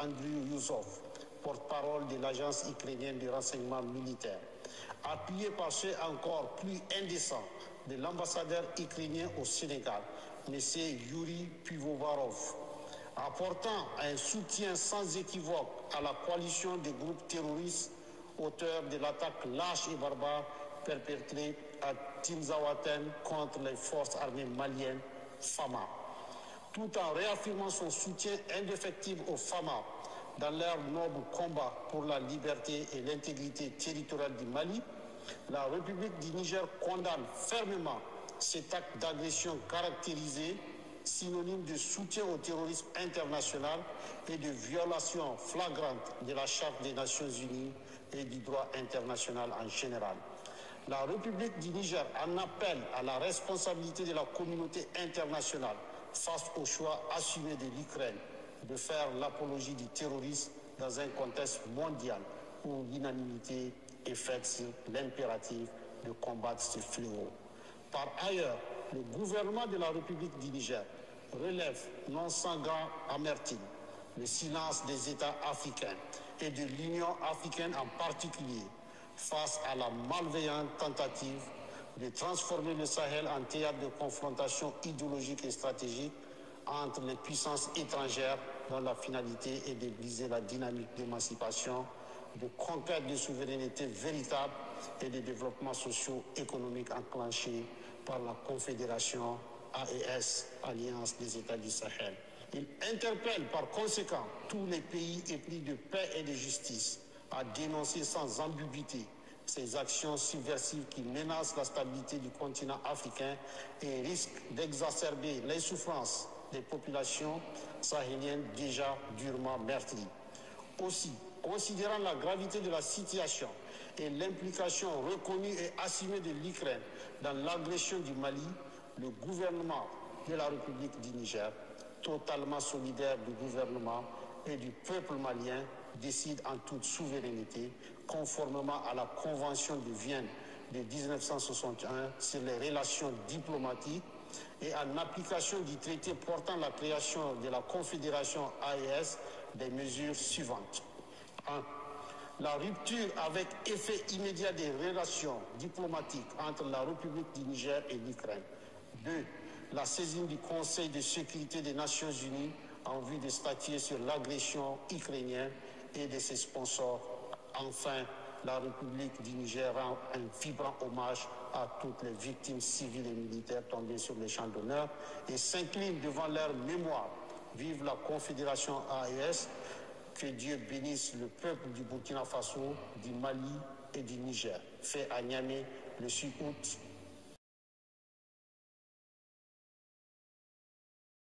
Andriy Yusov, porte-parole de l'agence ukrainienne de renseignement militaire, appuyé par ceux encore plus indécents de l'ambassadeur ukrainien au Sénégal, M. Yuri Pivovarov, apportant un soutien sans équivoque à la coalition des groupes terroristes auteurs de l'attaque lâche et barbare perpétrée à Tinzaouaten contre les forces armées maliennes FAMA, tout en réaffirmant son soutien indéfectible aux FAMA dans leur noble combat pour la liberté et l'intégrité territoriale du Mali. La République du Niger condamne fermement cet acte d'agression caractérisé, synonyme de soutien au terrorisme international et de violation flagrante de la Charte des Nations Unies et du droit international en général. La République du Niger en appelle à la responsabilité de la communauté internationale face au choix assumé de l'Ukraine de faire l'apologie du terrorisme dans un contexte mondial où l'unanimité est faite sur l'impératif de combattre ce fléau. Par ailleurs, le gouvernement de la République du Niger relève non sans grande amertume le silence des États africains et de l'Union africaine en particulier face à la malveillante tentative de transformer le Sahel en théâtre de confrontation idéologique et stratégique entre les puissances étrangères dont la finalité est de briser la dynamique d'émancipation, de conquête de souveraineté véritable et de développement socio-économique enclenché par la Confédération AES, Alliance des États du Sahel. Il interpelle par conséquent tous les pays épris de paix et de justice à dénoncer sans ambiguïté ces actions subversives qui menacent la stabilité du continent africain et risquent d'exacerber les souffrances des populations sahéliennes déjà durement meurtries. Aussi, considérant la gravité de la situation et l'implication reconnue et assumée de l'Ukraine dans l'agression du Mali, le gouvernement de la République du Niger, totalement solidaire du gouvernement et du peuple malien, décide en toute souveraineté, conformément à la Convention de Vienne de 1961 sur les relations diplomatiques et en application du traité portant la création de la Confédération AES, des mesures suivantes. 1. La rupture avec effet immédiat des relations diplomatiques entre la République du Niger et l'Ukraine. 2. La saisine du Conseil de sécurité des Nations Unies en vue de statuer sur l'agression ukrainienne et de ses sponsors. Enfin, la République du Niger rend un vibrant hommage à toutes les victimes civiles et militaires tombées sur les champs d'honneur et s'incline devant leur mémoire. Vive la Confédération AES, que Dieu bénisse le peuple du Burkina Faso, du Mali et du Niger. Fait à Niamey le 6 août